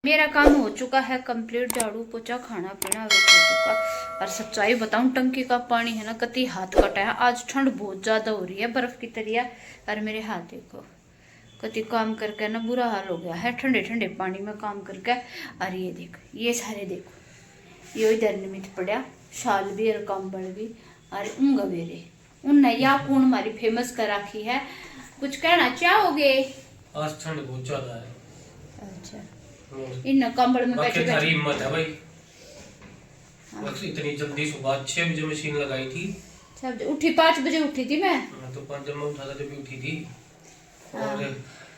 मेरा काम हो चुका है कंप्लीट। झाड़ू पोछा खाना पीना रोक चुका। और सच्चाई बताऊं, टंकी का पानी है ना कति हाथ कटा है। आज ठंड बहुत ज्यादा हो रही है, बर्फ की तरह। और मेरे हाथ देखो, कति काम करके ना बुरा हाल हो गया है ठंडे ठंडे पानी में काम करके। और ये देखो, ये सारे देखो, ये इधर निमित पड़ा शाल भी और कंबल भी और उंगवेरे उन या कौन हमारी फेमस कर रखी है। कुछ कहना चाहोगे? आज ठंड बहुत ज्यादा है। अच्छा, इन कंबल में बैठे बैठे हिम्मत है भाई। बस इतनी जल्दी सुबह 6 बजे मशीन लगाई थी। सब उठी 5 बजे उठी थी मैं। तो 5 जब मैं उठा था जब भी उठी थी। और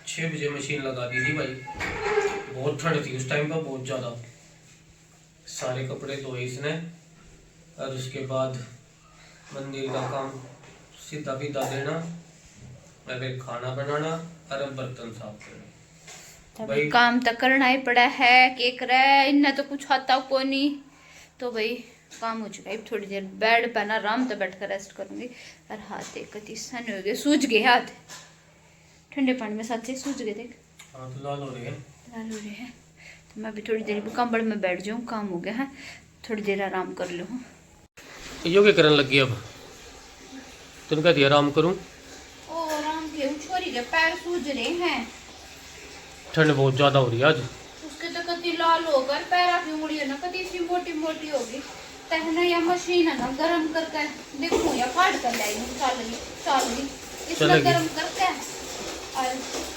6 बजे मशीन लगा दी थी भाई। बहुत ठंड थी उस टाइम पर, बहुत ज्यादा। सारे कपड़े धोए इसने और उसके बाद मंदिर का काम सीधा बीधा देना, फिर खाना बनाना और बर्तन साफ करना। भाई काम तो करना ही पड़ा है, के करे इन्हें तो कुछ आता को नहीं। तो भाई काम हो चुका है। थोड़ी देर बेड पे ना आराम से बैठ कर रेस्ट करूंगी। और हाथ देख कति सन हो गए, सूज गए हाथ ठंडे पानी में, साथ से सूज गए। देख हाथ लाल हो रहे हैं, लाल हो रहे हैं। तो मैं भी थोड़ी देर कंबल में बैठ जाऊँ, काम हो गया है, थोड़ी देर आराम कर लूँ। यो क्या करने लगी अब? तुम कहती आराम करूं? ओ आराम के छोरी के पैर सूज रहे हैं। ठंड बहुत ज्यादा हो रही है आज। उसके तो कति लाल होकर पैरा की उंगली है ना कति सी मोटी मोटी होगी। तहना या मशीन है ना गरम करके देखो या काट कर लाएगी। चाल इसमें गरम करके और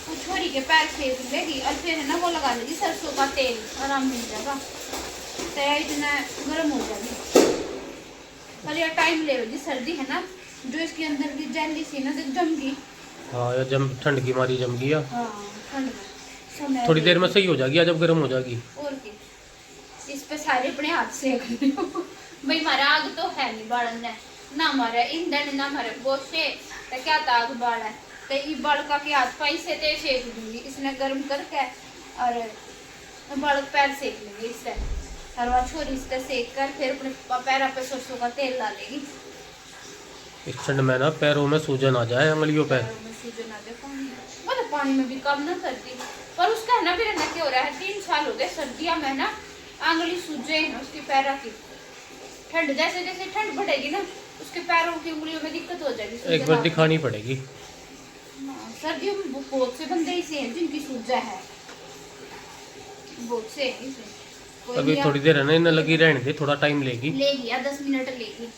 वो छोरी के पैर सेक लेगी। और फिर है ना वो लगा देगी सरसों का तेल, आराम मिल जाएगा। तो इतना गर्म हो जाएगी। पर यह टाइम लेगी, सर्दी है ना, जो इसके अंदर की जैली सी ना जम गई। हाँ यार, जम ठंड की मारी जम गई। हाँ ठंड थोड़ी देर में सही हो जाएगी, जब गर्म हो जाएगी। और क्या, इस पे सारे अपने हाथ सेक लियो। भाई हमारा आग तो है नहीं बालन है ना, हमारा ईंधन ना हमारे गोशे, तो क्या था आग बाल है। तो ये बड़का के हाथ पाई से ते सेक दूंगी इसने गर्म करके। और बड़क पैर सेक लेंगे इससे। और वह छोरी इससे सेक कर फिर अपने पैरों पे सरसों का तेल डालेगी। इस ठंड में ना पैरों में सूजन आ जाए, उंगलियों पे सूजन आ जाए। मतलब पानी में भी कम ना सर्दी, पर उसका है ना फिर ना क्या हो रहा है, 3 साल हो गए सर्दियां में ना आंगली सूजे है ना उसके पैरों की। ठंड जैसे जैसे ठंड बढ़ेगी ना उसके पैरों की उंगलियों में दिक्कत हो जाएगी। एक बार दिखानी पड़ेगी। सर्दियों में बहुत से बंदे ऐसे हैं जिनकी सूजा है, बहुत से अभी थोड़ी देर है ना इन्हें लगी रहने दे, थोड़ा टाइम लेगी। 10 मिनट लेगी।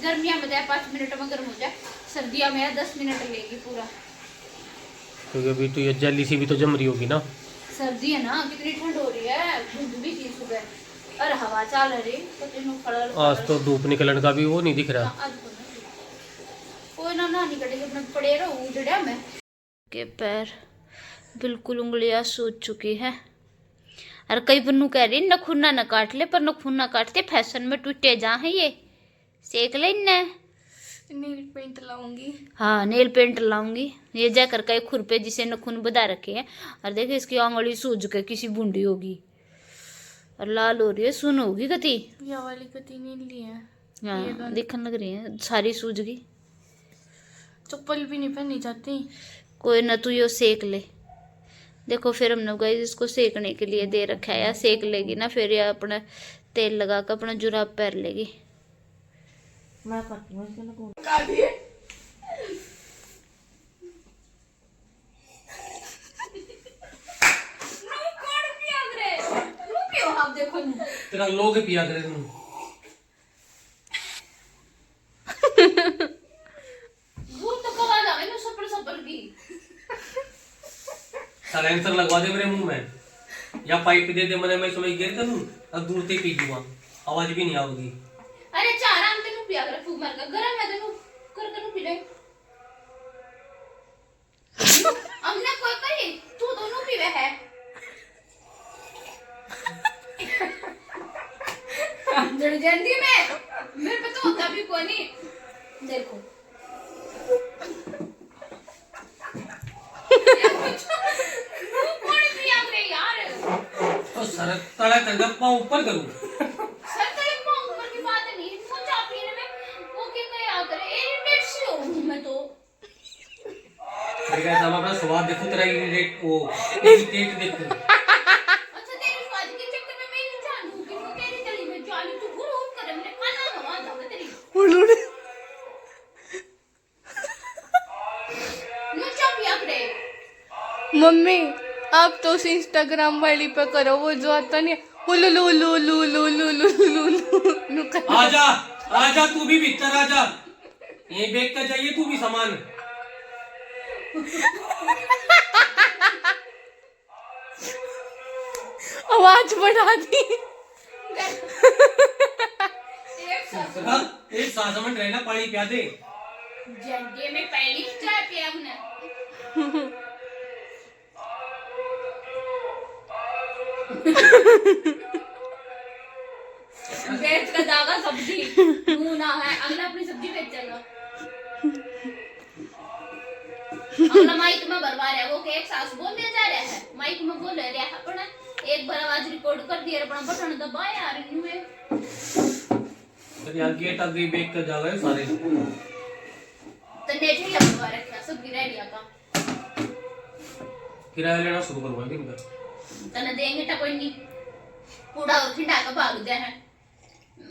गर्मियां में 5 मिनट में गर्म हो जाए, सर्दियां में 10 मिनट लेगी पूरा। क्योंकि अभी तो ये जैली सी भी तो जम रही होगी ना। सर्दी है ना, कितनी ठंड हो रही है, धूप भी थी सुबह और हवा चल रही। आज तो धूप निकलने का भी वो नहीं दिख रहा। कोई ना निकलेगी, अपने पड़े रहो उजड़िया में। के पैर बिल्कुल उंगलियां सूज चुकी है। और कई बन्नू कह रही नखुन्ना न काट ले, पर नखुन्ना काटते फैशन में टूटे जा है। ये सेक ले इन्ने। नेल पेंट लाऊंगी। हाँ नेल पेंट लाऊंगी। ये जाकर कई खुरपे जिसे नखून बधा रखे हैं। और देखिए इसकी आंगली सूज के किसी बूंदी होगी और लाल हो रही है, सुन होगी कति। ये वाली कति नीली है। हाँ दिखने लग रही है, सारी सूज गई। चप्पल भी नहीं पहनी जाती। कोई ना, तू यो सेक ले। देखो फिर हमने गाइस इसको सेकने के लिए दे रखा है, या सेक लेगी ना फिर या अपना तेल लगा कर अपना जुराब पहन लेगी। मैं करती हूँ इसके नको। देखो तेरा लोग पिया करे तुम। तो कवा जावे ना सपर की। साइलेंसर लगवा दे मेरे मुंह में या पाइप दे दे मैंने, मैं समझ गिर करूं अब दूर से पी लूंगा, आवाज भी नहीं आएगी। अरे चार आम तेनू पिया कर फूक मार का, गरम है तेनू कर तेनू पी ले। हमने कोई कही तू दोनों पीवे है। जड़ जल्दी में मेरे पे तो होता भी कोई नहीं। देखो कौन पिया करे यार। तो सर तड़ा कर दे, पाँव ऊपर करूं। सर तेरे पाँव ऊपर की बात नहीं, कुछ आप पीने में वो क्या क्या करे, इरिटेट सी हो मैं तो। देखा सब अपना स्वाद देखो, तेरा इरिटेट वो इरिटेट देखो। अच्छा तेरी मम्मी आप तो उस इंस्टाग्राम वाली पे करो, वो जो आता नहीं है, लू लू लू लू लू लू लू लू लू कर। आजा आजा, तू भी भीतर आजा, ये देख कर जाइए तू भी सामान। आवाज बढ़ा दी। एक सासमन रहना, पानी पिया दे। जल्दी में पहली चाय पिया हमने। बेच का दागा सब्जी नून ना है, अगला अपनी सब्जी बेच चलो। अगला माइक में बरवा रहा है वो, के एक सास बोलने जा रहा है, माइक में बोल रहा है अपना, एक बार आवाज रिकॉर्ड कर दिया, अपना बटन दबाया यार न्यू है। यार गेट आगे बेच कर जा गए सारे। तो नेट ही लगवा रखा सब गिरा लिया का। किराया लेना शुरू करवा दिन का। तने देंगे तो कोई नहीं, कूड़ा और खिंडा का भाग गया है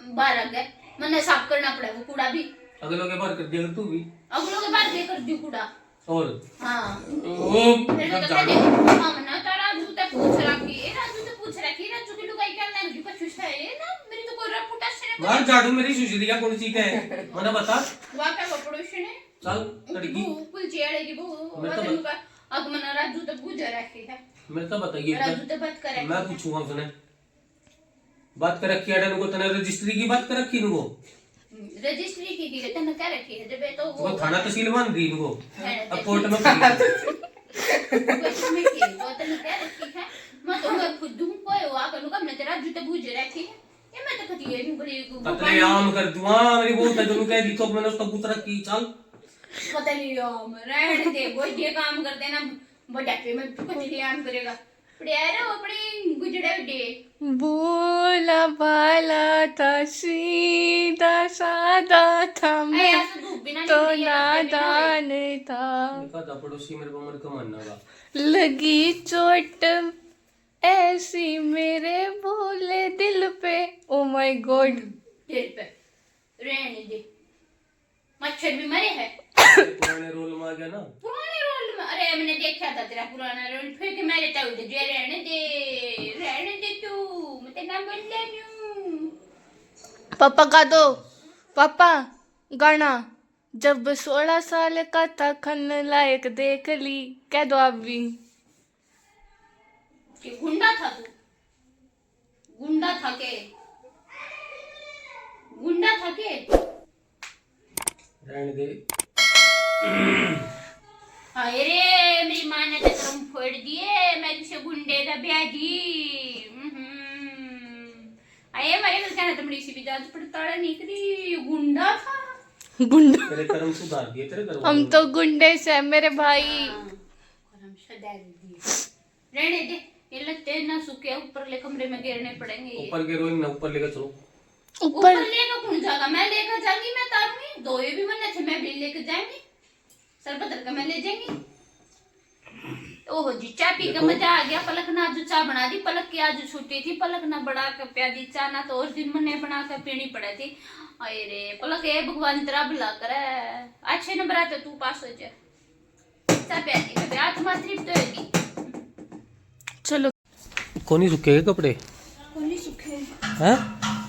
बाहर आ गए, मैंने साफ करना पड़ा वो कूड़ा भी। अगलों के बार कर दिया तू भी, अगलों के बाद कर दी कूड़ा। और हाँ ओ फिर तो झाड़ू। कहते हम ना तो राजू ते पूछ रखी, ए राजू ते पूछ रखी, राजू की लुगाई क्या ना जो कुछ है ये ना, मेरी तो कोई रपुटा से मार झाड़ू मेरी सुशरिया कौन सी है मना बता। वहां पे वो पड़ोसी ने चल लड़की कुल चेड़ेगी वो मैं तो राजू का अब मना राजू ते पूछ रखी है। मेरे तो बताइए राजू ते बात करे, मैं पूछूंगा सुने बात कर रखी है को, तने रजिस्ट्री की बात कर रखी नुको, रजिस्ट्री की तने क्या रखी है जब तो वो थाना तहसील मान दी नुको, अब कोर्ट में वो तने क्या रखी है, मैं तो मैं खुद हूं कोई हुआ करूं का, मैं तेरा जूते पूछ रखी है ये, मैं तो कती है बड़ी कतले आम कर दूंगा मेरी बहुत है जो कह दी तो मैंने उसको पूछ रखी। चल पता नहीं आम रहने दे, वो ये काम करते ना बुढ़ापे में कतले आम करेगा प्यारे अपनी गुजरे दे। बोला बाला था सीधा सादा था, मैं तो नादान था। देखा था पड़ोसी मेरे को मर का मानना का, लगी चोट ऐसी मेरे भोले दिल पे, ओ माय गॉड। दिल पे रहने दे, मच्छर भी मरे है। पुराने रोल में आ गया ना, पुराने रोल में, अरे मैंने देखा था तेरा पुराना रोल, फिर के मेरे तो जे रहने दे तू, मैं तेरा बोल रही हूं। पापा का दो, पापा गाना जब 16 साल का था खन लायक देख ली, कह दो आप भी। कि गुंडा था तू, गुंडा था के, गुंडा था के रहने दे। हाय रे मेरी माँ ने तो तुम फोड़ दिए, मैं किसी गुंडे का ब्याजी। आये हमारे घर क्या ना तुम सी भी जांच पड़ताल नहीं करी, गुंडा था। गुंडा, तेरे कर्म सुधार दिए तेरे घर हम तो गुंडे से मेरे भाई। कर्म सुधार दिए, रहने दे, ये लगते ना सूखे ऊपर ले कमरे में गिरने पड़ेंगे। ऊपर के रोइन ना ऊपर लेकर चलो, ऊपर लेकर कौन जाएगा, मैं लेकर जाऊंगी, मैं तारूंगी दो ये भी बनने थे, मैं भी लेकर जाऊंगी, सर बदल कर मैं ले जाऊंगी। ओहो जी चाय पी के मजा आ गया। पलक ना जो चाय बना दी, पलक की आज छुट्टी थी, पलक ना बड़ा कर पिया दी चाय, ना तो उस दिन मैंने बना कर पीनी पड़ी थी। अरे रे पलक ये भगवान तेरा भला करे, अच्छे नंबर आते तू पास हो जाए, चाय पिया दी मैं आज मात्र तो होगी। चलो कोनी सूखे कपड़े कोनी सूखे हैं,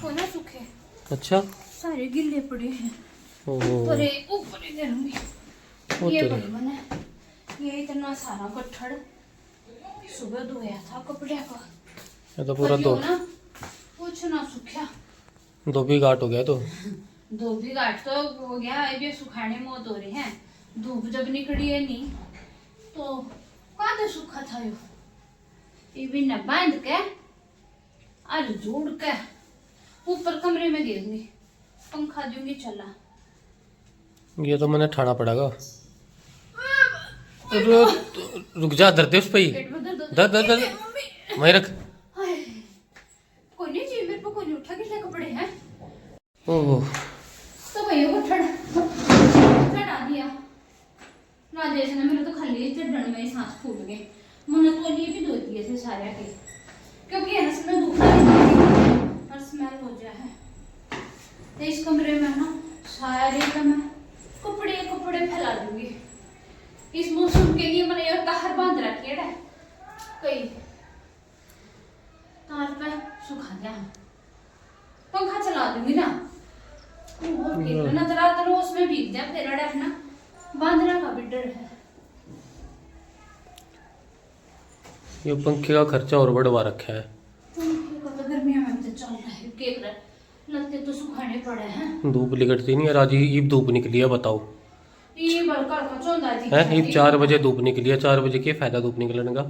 कोना सूखे, अच्छा सारे गिल्ले पड़े हैं। ओहो ऊपर करूंगी, ये तेरे। बड़ी बना, ये इतना सारा कट्ठड़ सुबह धोया था कपड़े का, ये तो पूरा कदियो ना कुछ ना सूखा, धोबी घाट हो गया तो। धोबी घाट तो हो गया, ये सुखाने मौत हो रही है, धूप जब निकली है नहीं तो कहाँ से सूखा था ये भी न बांध के और जोड़ के ऊपर कमरे में गिरूंगी, पंखा दूंगी चला। ये तो मैंने ठाना पड़ेगा, रुक जा, धरते उस पे ही, पेट में दर्द दर दर दर वहीं रख। हाय, कोई नहीं जी, मेरे पे कोई नहीं उठा के कपड़े हैं ओह तो भैया को चढ़ा दिया ना, जैसे ना मेरे तो खाली चढ़ने में ही सांस फूल गए, मैंने तो लिए भी धो दिए थे सारे के, क्योंकि है ना स्मेल धूप और स्मेल हो जाए है, तो इस कमरे में ना सारे का मैं कपड़े कपड़े फैला दूंगी, इस मौसम के लिए मैंने ये तार बांध रखी है कई तार पे सुखा दिया। पंखा चला दूंगी ना नजर आता रोज में भीग जाए तेरा डर ना बांधना का भी डर है। ये पंखे का खर्चा और बढ़वा रखा है। पंखे का तो गर्मियों में तो चल रहा है केक लगते तो सुखाने पड़े हैं। धूप निकलती नहीं है आज, ईब धूप निकली है बताओ। ये बड़का का चौंदा जी है ईब 4 बजे धूप निकली है, 4 बजे के फायदा धूप निकलने का।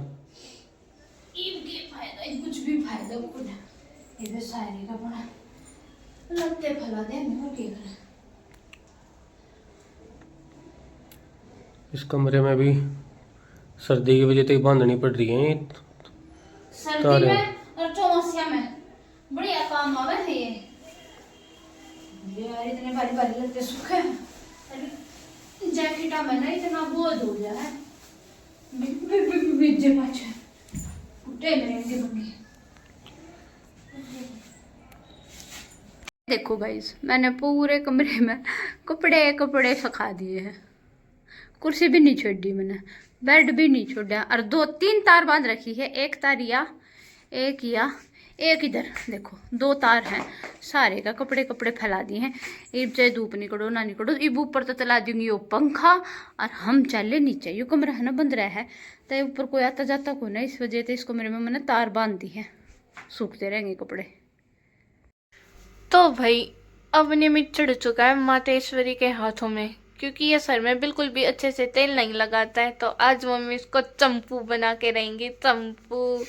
ईब के फायदा कुछ भी फायदा कुछ ये भी सारे का बड़ा लगते फला दे मैं केक इस कमरे में भी सर्दी की वजह से बांधनी पड़ रही है सर्दी में और चौमासिया में बढ़िया काम आवे है ये यार इतने भारी भारी लगते सूखे जैकेटा में ना इतना बोझ हो गया है बीजे पाछे कुत्ते मेरे के बंगे। देखो गाइस मैंने पूरे कमरे में कपड़े कपड़े सुखा दिए हैं, कुर्सी भी नहीं छोड़ी मैंने, बेड भी नहीं छोड़ा और 2-3 तार बांध रखी है। एक तार या एक इधर देखो 2 तार हैं, सारे का कपड़े कपड़े फैला दिए हैं। इब चाहे धूप निकलो ना निकलो इब ऊपर तो चला दूंगी वो पंखा और हम चले नीचे। ये कमरा है ना बंद रहा है तो ऊपर कोई आता जाता को ना, इस वजह से इस कमरे में मैंने तार बांध दी है, सूखते रहेंगे कपड़े। तो भाई अब निमित चढ़ चुका है मातेश्वरी के हाथों में, क्योंकि ये सर में बिल्कुल भी अच्छे से तेल नहीं लगाता है। तो आज मम्मी इसको चंपू बना के रहेंगी। चंपू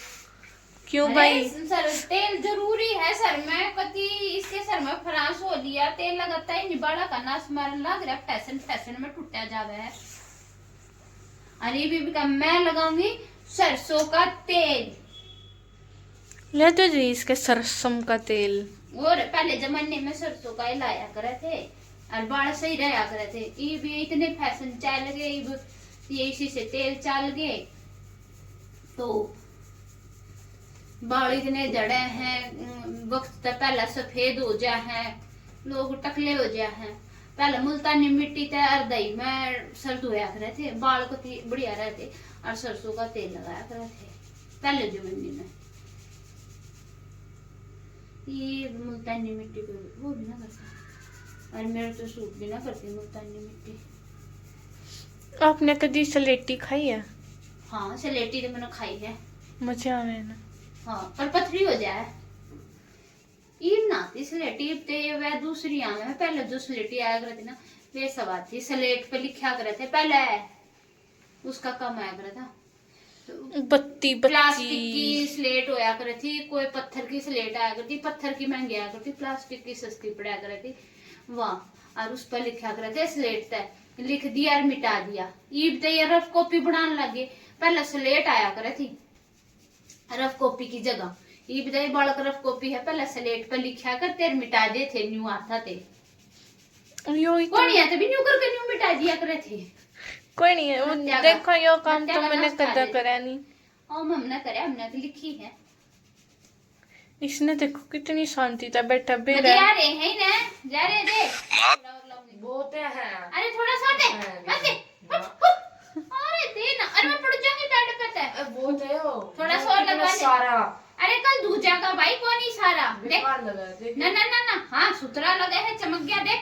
क्यों भाई? सर तेल जरूरी है सर में, कति इसके सर में फ्रांस हो लिया तेल लगाता है निबाड़ा का नाश मारन लग रहा है, फैशन में टूटा जावे है। अरे भी का मैं लगाऊंगी सरसों का तेल। ले तो जी इसके सरसों का तेल। और पहले जमाने में सरसों का ही लाया करे थे और बाल सही रहा करे थे। ये भी इतने फैशन चल गए, ये इसी से तेल चल गए तो बाल इतने जड़े हैं, वक्त तक पहला सफेद हो जा है, लोग टकले हो जा हैं। पहले मुल्तानी मिट्टी ते और दही में सर धोया करे थे, बाल को बढ़िया रहते और सरसों का तेल लगाया करे थे पहले जमाने में। ये मुल्तानी मिट्टी को वो भी ना करता और मेरे तो सूट भी ना करती मुल्तानी मिट्टी। आपने कभी सलेटी खाई है? हाँ सलेटी तो मैंने खाई है, मजा आवे ना। हाँ पर पथरी हो जाए ईब ना थी सलेटी ते वह दूसरी आवे में पहले जो सलेटी आया करती ना वे सवाल थी स्लेट पे लिखा करे थे पहले उसका कम आया करा था। बत्ती प्लास्टिक की स्लेट होया करे थी, कोई पत्थर की स्लेट आया करती, पत्थर की महंगी आया करती, प्लास्टिक की सस्ती पड़ा करे थी वहाँ। और उस पर लिखा करे थे स्लेट तय लिख दिया और मिटा दिया। ईब ते ये रफ कॉपी बनाने लगे, पहले स्लेट आया करे थी रफ कॉपी की जगह। ईब ते बड़ा रफ कॉपी है पहले स्लेट पर लिखा कर तेर मिटा दे थे न्यू आता थे कौन या भी न्यू करके न्यू मिटा दिया करे थे। कोई नहीं है वो देखो यो काम तो मैंने कदा करा नहीं। हमने करे हमने तो लिखी है। इसने देखो कितनी शांति था बैठा जा बेरा। रहे हैं ना जा रहे दे बोते हैं। अरे थोड़ा सा दे मत दे अरे दे ना अरे मैं पड़ जाऊंगी बेड पे ते बोते हो थोड़ा सा और लगा दे सारा। अरे कल दूजा का भाई कौन ही सारा देख बेकार लगा देख। ना ना ना ना हाँ सुथरा लगा है चमक गया देख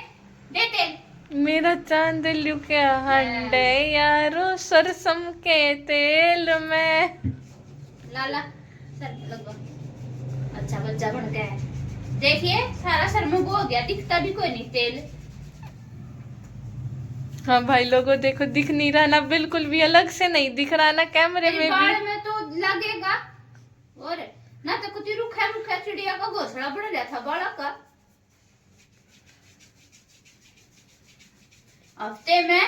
दे तेल। मेरा चांद लुकिया हंडे यारो सरसों के तेल में। लाला सर लगवा अच्छा बच्चा बन गया है। देखिए सारा सर में वो हो गया, दिखता भी कोई नहीं तेल। हाँ भाई लोगों देखो दिख नहीं रहा ना, बिल्कुल भी अलग से नहीं दिख रहा ना कैमरे में बाल भी। में तो लगेगा और ना तो कुछ रुखा रुखा चिड़िया का घोंसला बन रहा था बाला का। हफ्ते में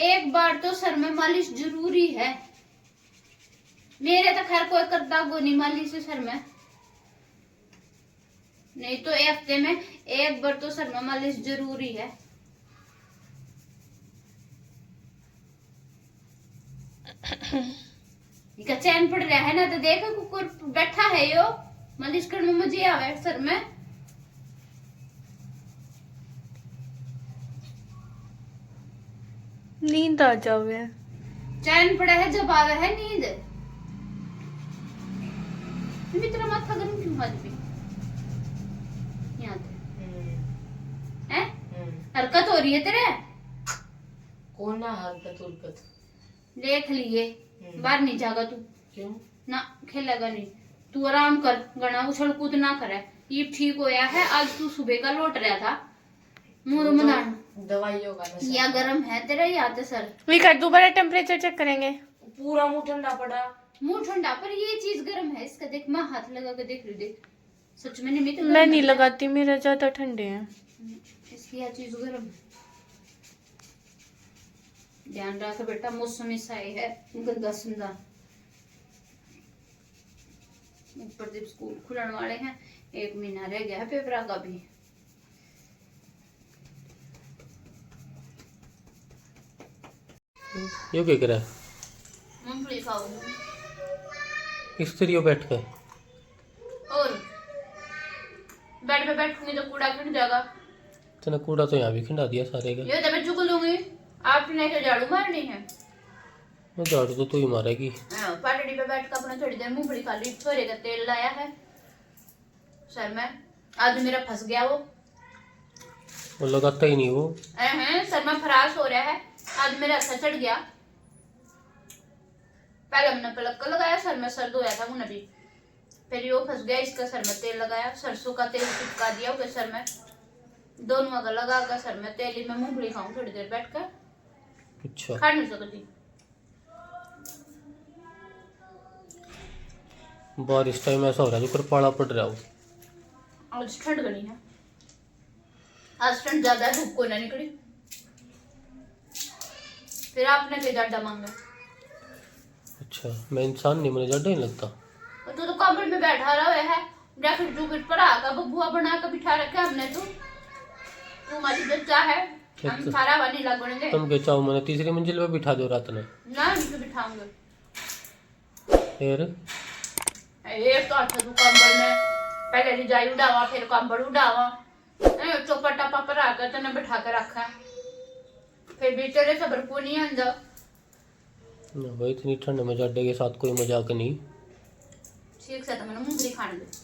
एक बार तो सर में मालिश जरूरी है। मेरे तो खैर कोई करता वो नहीं मालिश सर में, नहीं तो एक हफ्ते में एक बार तो सर में मालिश जरूरी है। इनका चैन पड़ रहा है ना तो देखो कुकुर बैठा है यो मालिश करने में मजे आवे सर में। नींद आ जावे। चैन पड़ा है जब आवे है नींद। तुम्हें तेरा माथा गर्म क्यों आज भी? यहाँ है हरकत हो रही है तेरे। कौन ना हरकत उरकत देख लिए बाहर नहीं जागा तू। क्यों? ना खेलेगा नहीं तू, आराम कर, गणा उछल कूद ना करे। ये ठीक होया है, आज तू सुबह का लौट रहा था मुंह मनान। दवाइयों का नशा। या गर्म है तेरा या तो सर। विका दोबारा टेम्परेचर चेक करेंगे। पूरा मुंह ठंडा पड़ा। मुंह ठंडा पर ये चीज गर्म है इसका। देख मैं हाथ लगा के देख रही, देख सच में नहीं। मैं नहीं लगाती, मेरा ज्यादा ठंडे हैं। इसकी यह चीज गर्म है। ध्यान रख बेटा, मौसम ऐसा ही है गंदा संदा। ऊपर जब स्कूल खुलने वाले हैं, 1 महीना रह गया है पेपरा का भी। ये क्या कर रहा है? मूंगफली खाओ इस तरह बैठ कर। और बेड पे बैठूंगी तो कूड़ा खिंड जाएगा। तेने कूड़ा तो यहाँ भी खिंडा दिया सारे का। ये तो मैं चुक लूंगी, आपने क्या झाड़ू मारनी है? वो झाड़ू तो तू ही मारेगी। पाटड़ी पे बैठ कर अपना थोड़ी देर मूंगफली खा ली। छोरे का तेल लाया है सर में, आज मेरा फंस गया वो लगाता ही नहीं वो। सर में फरास हो रहा है, आज मेरा अच्छा चढ़ गया। पहले हमने पलक का लगाया सर में, सर धोया था मुझे भी, फिर वो फंस गया। इसका सर में तेल लगाया, सरसों का तेल चिपका दिया उसके सर में। दोनों का लगा कर सर में तेल ही मैं मूंगफली खाऊं थोड़ी देर बैठ कर। अच्छा खा नहीं सकती। बारिश टाइम ऐसा हो रहा है जो पाला पड़ रहा हो। आज ठंड गनी है, आज ठंड ज्यादा है, धूप को ना निकली। फिर आपने क्या ज्यादा मांगा? अच्छा मैं इंसान नहीं, मुझे ज्यादा नहीं लगता। तो कमरे में बैठा रहा है, जैकेट जूकेट पर आकर बबुआ बना कर बिठा रखा हमने। तू हमारी बच्चा है, हम सारा वानी लगेंगे। तुम क्या चाहो मैंने तीसरी मंजिल पे बिठा दो रात में? ना नहीं बिठाऊंगे। फिर एक तो अच्छा तू कंबल में पहले रिजाई उड़ावा, फिर कंबल उड़ावा, चौपा टपा पर आकर तने बिठा कर रखा। फिर भी तेरे सबर को नहीं आंदा। भाई इतनी ठंड में जाडे के साथ कोई मजाक नहीं। ठीक से तो मैंने मूंगफली खाने दे।